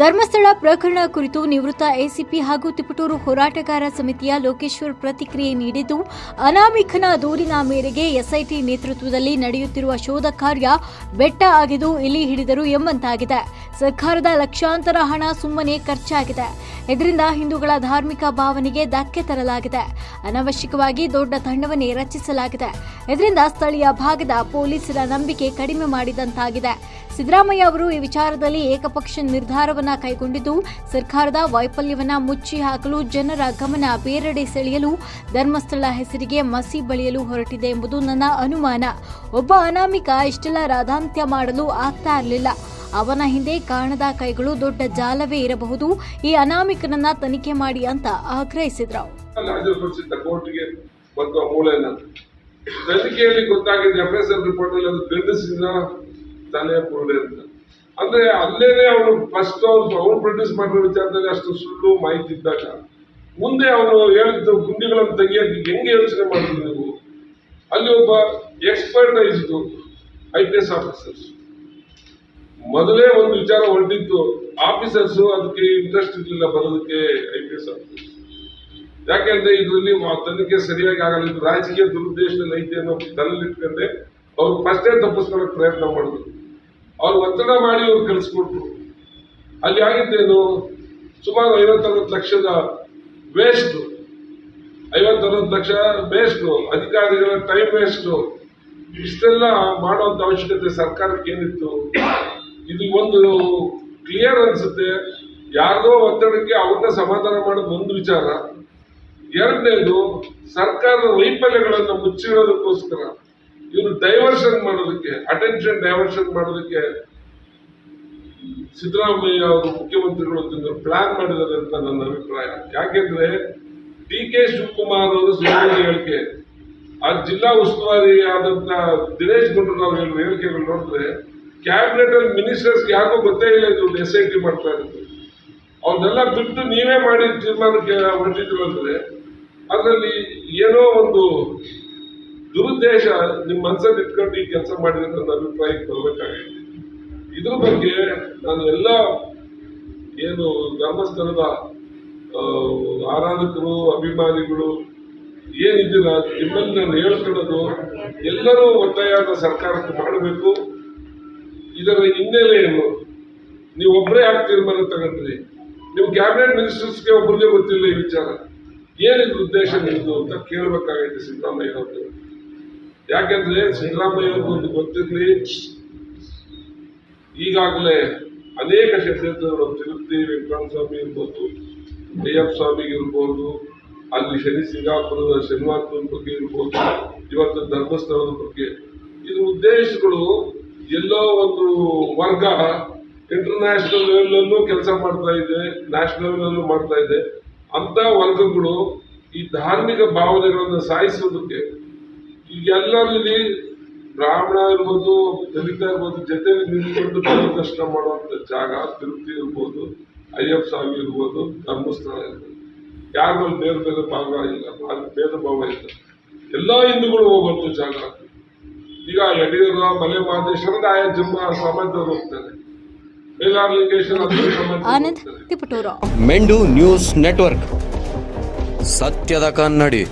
ಧರ್ಮಸ್ಥಳ ಪ್ರಕರಣ ಕುರಿತು ನಿವೃತ್ತ ಎಸಿಪಿ ಹಾಗೂ ತಿಪಟೂರು ಹೋರಾಟಗಾರ ಸಮಿತಿಯ ಲೋಕೇಶ್ವರ್ ಪ್ರತಿಕ್ರಿಯೆ ನೀಡಿದ್ದು, ಅನಾಮಿಕನ ದೂರಿನ ಮೇರೆಗೆ ಎಸ್ಐಟಿ ನೇತೃತ್ವದಲ್ಲಿ ನಡೆಯುತ್ತಿರುವ ಶೋಧ ಕಾರ್ಯ ಬೆಟ್ಟ ಆಗಿದ್ದು ಇಲ್ಲಿ ಹಿಡಿದರು ಎಂಬಂತಾಗಿದೆ. ಸರ್ಕಾರದ ಲಕ್ಷಾಂತರ ಹಣ ಸುಮ್ಮನೆ ಖರ್ಚಾಗಿದೆ. ಇದರಿಂದ ಹಿಂದೂಗಳ ಧಾರ್ಮಿಕ ಭಾವನೆಗೆ ಧಕ್ಕೆ ತರಲಾಗಿದೆ. ಅನವಶ್ಯಕವಾಗಿ ದೊಡ್ಡ ತಂಡವನ್ನೇ ರಚಿಸಲಾಗಿದೆ. ಇದರಿಂದ ಸ್ಥಳೀಯ ಭಾಗದ ಪೊಲೀಸರ ನಂಬಿಕೆ ಕಡಿಮೆ ಮಾಡಿದಂತಾಗಿದೆ. ಸಿದ್ದರಾಮಯ್ಯ ಅವರು ಈ ವಿಚಾರದಲ್ಲಿ ಏಕಪಕ್ಷ ನಿರ್ಧಾರವನ್ನ ಕೈಗೊಂಡಿದ್ದು, ಸರ್ಕಾರದ ವೈಫಲ್ಯವನ್ನ ಮುಚ್ಚಿ ಹಾಕಲು ಜನರ ಗಮನ ಬೇರೆಡೆ ಸೆಳೆಯಲು ಧರ್ಮಸ್ಥಳ ಹೆಸರಿಗೆ ಮಸಿ ಬಳಿಯಲು ಹೊರಟಿದೆ ಎಂಬುದು ನನ್ನ ಅನುಮಾನ. ಒಬ್ಬ ಅನಾಮಿಕ ಇಷ್ಟೆಲ್ಲ ರಾಧಾಂತ್ಯ ಮಾಡಲು ಆಗ್ತಾ ಇರಲಿಲ್ಲ. ಅವನ ಹಿಂದೆ ಕಾಣದ ಕೈಗಳು ದೊಡ್ಡ ಜಾಲವೇ ಇರಬಹುದು. ಈ ಅನಾಮಿಕನನ್ನ ತನಿಖೆ ಮಾಡಿ ಅಂತ ಆಗ್ರಹಿಸಿದ್ರು. ತನಿಖೆಯಲ್ಲಿ ಗೊತ್ತಾಗಿದೆ, FSL ರಿಪೋರ್ಟ್ ಅಲ್ಲಿ ಅದು ಗಂಡಸಿನ ತಲೆಯ ಪುರುಡೆ ಅಂತ. ಅಂದ್ರೆ ಅಲ್ಲೇನೆ ಅವನು ಫಸ್ಟ್ ಅವನು ಪ್ರೊಡ್ಯೂಸ್ ಮಾಡಿರೋ ವಿಚಾರದಲ್ಲಿ ಅಷ್ಟು ಸುಳ್ಳು ಮಾಹಿತಿ ಇದ್ದಾಗ ಮುಂದೆ ಅವನು ಹೇಳಿದ್ದು ಗುಂಡಿಗಳನ್ನು ತೆಗಿಯೋಕೆ ಹೆಂಗೆ ಯೋಚನೆ ಮಾಡಿದ್ರು ನೀವು? ಅಲ್ಲಿ ಒಬ್ಬ ಎಕ್ಸ್ಪರ್ಟೈಸ್ಡ್ IPS ಆಫೀಸರ್ಸ್ ಮೊದಲೇ ಒಂದು ವಿಚಾರ ಹೊರಟಿತ್ತು. ಆಫೀಸರ್ಸ್ ಅದಕ್ಕೆ ಇಂಟ್ರೆಸ್ಟ್ ಇರಲಿಲ್ಲ ಬರೋದಕ್ಕೆ IPS ಆಫೀಸರ್ಸ್. ಯಾಕೆಂದ್ರೆ ಇದರಲ್ಲಿ ತನಿಖೆ ಸರಿಯಾಗಿ ಆಗಲ್ಲ, ಇದು ರಾಜಕೀಯ ದುರುದ್ದೇಶದಲ್ಲಿ ಐತೆ ಅನ್ನೋ ತಲೆಲಿಟ್ಕೊಂಡೆ ಅವ್ರು ಫಸ್ಟೇ ತಪ್ಪಿಸ್ಕೊಳ್ಳೋಕೆ ಪ್ರಯತ್ನ ಮಾಡಿದ್ರು. ಅವ್ರು ಒತ್ತಡ ಮಾಡಿ ಅವ್ರು ಕಳಿಸ್ಕೊಟ್ರು. ಅಲ್ಲಿ ಆಗಿದ್ದೇನು, ಸುಮಾರು 50-60 ಲಕ್ಷದ ವೇಸ್ಟ್, 50-60 ಲಕ್ಷ ವೇಸ್ಟ್, ಅಧಿಕಾರಿಗಳ ಟೈಮ್ ವೇಸ್ಟ್. ಇಷ್ಟೆಲ್ಲ ಮಾಡುವಂತ ಅವಶ್ಯಕತೆ ಸರ್ಕಾರಕ್ಕೆ ಏನಿತ್ತು? ಇದು ಒಂದು ಕ್ಲಿಯರ್ ಅನ್ಸುತ್ತೆ. ಯಾರ್ದೋ ಒತ್ತಡಕ್ಕೆ ಅವ್ರನ್ನ ಸಮಾಧಾನ ಮಾಡೋದು ಒಂದು ವಿಚಾರ. ಎರಡನೇದು, ಸರ್ಕಾರದ ವೈಫಲ್ಯಗಳನ್ನು ಮುಚ್ಚಿಡೋದಕ್ಕೋಸ್ಕರ ಇವರು ಡೈವರ್ಷನ್ ಮಾಡೋದಕ್ಕೆ, ಅಟೆನ್ಷನ್ ಡೈವರ್ಷನ್ ಮಾಡೋದಕ್ಕೆ ಸಿದ್ದರಾಮಯ್ಯ ಅವರು ಮುಖ್ಯಮಂತ್ರಿಗಳು ಪ್ಲಾನ್ ಮಾಡಿದ್ದಾರೆ ಅಂತ ನನ್ನ ಅಭಿಪ್ರಾಯ. ಯಾಕೆಂದ್ರೆ DK ಶಿವಕುಮಾರ್ ಅವರು ಸುಳ್ಳು ಹೇಳಿಕೆ, ಆ ಜಿಲ್ಲಾ ಉಸ್ತುವಾರಿ ಆದಂತ ದಿನೇಶ್ ಗುಂಡೂರಾವ್ ಹೇಳಿಕೆಗಳು ನೋಡಿದ್ರೆ ಕ್ಯಾಬಿನೆಟ್ ಅಲ್ಲಿ ಮಿನಿಸ್ಟರ್ಸ್ ಯಾರಿಗೂ ಗೊತ್ತೇ ಇಲ್ಲ ಇದು SIT ಮಾಡ್ತಾ ಇರೋದು. ಅವ್ರನ್ನೆಲ್ಲ ಬಿಟ್ಟು ನೀವೇ ಮಾಡಿ ತೀರ್ಮಾನಕ್ಕೆ ಹೊರಟಿದ್ರು ಅಂದ್ರೆ ಅದರಲ್ಲಿ ಏನೋ ಒಂದು ದುರುದ್ದೇಶ ನಿಮ್ಮ ಮನಸ್ಸಲ್ಲಿ ಇಟ್ಕೊಂಡು ಈ ಕೆಲಸ ಮಾಡಿದ್ರೆ ನನ್ನ ಅಭಿಪ್ರಾಯಕ್ಕೆ ಬರಬೇಕಾಗಿದೆ. ಇದ್ರ ಬಗ್ಗೆ ನಾನು ಎಲ್ಲ ಏನು ಧರ್ಮಸ್ಥಳದ ಆರಾಧಕರು, ಅಭಿಮಾನಿಗಳು ಏನಿದ್ದೀರ ನಿಮ್ಮಲ್ಲಿ ನಾನು ಹೇಳ್ಕೊಳ್ಳೋದು, ಎಲ್ಲರೂ ಒತ್ತಾಯದ ಸರ್ಕಾರಕ್ಕೆ ಮಾಡಬೇಕು. ಇದರ ಹಿನ್ನೆಲೆ ಏನು? ನೀವು ಒಬ್ಬರೇ ಯಾಕೆ ತೀರ್ಮಾನ ತಗೊಂಡ್ರಿ? ನೀವು ಕ್ಯಾಬಿನೆಟ್ ಮಿನಿಸ್ಟರ್ಸ್ಗೆ ಒಬ್ಬರಿಗೆ ಗೊತ್ತಿಲ್ಲ ಈ ವಿಚಾರ. ಏನಿದ್ರು ಉದ್ದೇಶ ನಿಮ್ದು ಅಂತ ಕೇಳಬೇಕಾಗೈತೆ ಸಿದ್ದರಾಮಯ್ಯ ಅವರು. ಯಾಕೆಂದ್ರೆ ಸಿದ್ದರಾಮಯ್ಯ ಅವ್ರಿಗೆ ಒಂದು ಗೊತ್ತಿರಲಿ, ಈಗಾಗಲೇ ಅನೇಕ ಕ್ಷೇತ್ರಗಳು ತಿರುಪತಿ ವೆಂಕಟರಮಣ ಸ್ವಾಮಿ ಇರ್ಬೋದು, ಅಯ್ಯಪ್ಪ ಸ್ವಾಮಿಗೆ ಇರ್ಬೋದು, ಅಲ್ಲಿ ಶನಿ ಸಿಂಗಾಪುರದ ಶನಿವಾರದ ಬಗ್ಗೆ ಇರ್ಬೋದು, ಇವತ್ತು ಧರ್ಮಸ್ಥಳದ ಬಗ್ಗೆ, ಇದ್ರ ಉದ್ದೇಶಗಳು ಎಲ್ಲೋ ಒಂದು ವರ್ಗ ಇಂಟರ್ನ್ಯಾಷನಲ್ ಲೆವೆಲ್ ಕೆಲಸ ಮಾಡ್ತಾ ಇದೆ, ನ್ಯಾಷನಲ್ ಲೆವೆಲ್ ಮಾಡ್ತಾ ಇದೆ. ಅಂತ ವರ್ಗಗಳು ಈ ಧಾರ್ಮಿಕ ಭಾವನೆಗಳನ್ನು ಸಾಯಿಸೋದಕ್ಕೆ ಈಗೆಲ್ಲರಲ್ಲಿ ಬ್ರಾಹ್ಮಣ ಇರ್ಬೋದು, ದಲಿತ ಇರ್ಬೋದು, ಜೊತೆಲಿ ನಿಂತ್ಕೊಂಡು ದರ್ಶನ ಮಾಡುವಂತ ಜಾಗ ತಿರುಪತಿ ಇರ್ಬೋದು, ಅಯ್ಯಪ್ಪ ಸ್ವಾಮಿ ಇರ್ಬೋದು, ಧರ್ಮಸ್ಥಳ ಇರ್ಬೋದು. ಯಾರು ಬೇರೆ ಬೇರೆ ಭಾಗ ಇಲ್ಲ, ಭೇದ ಭಾವ ಇಲ್ಲ, ಎಲ್ಲಾ ಹಿಂದೂಗಳು ಹೋಗುವಂತ ಜಾಗ. ಈಗ ಯಡಿಯೂರ ಮಲೆ ಮಹದೇಶ್ವರದ ಆಯಾ ಜನ್ಮ ಸಮಾಜದವರು ಹೋಗ್ತಾರೆ, ಆನಂದ್ ತಿಪಟೂರು. ಮೆಂಡು ನ್ಯೂಸ್ ನೆಟ್ವರ್ಕ್, ಸತ್ಯದ ಕನ್ನಡಿ.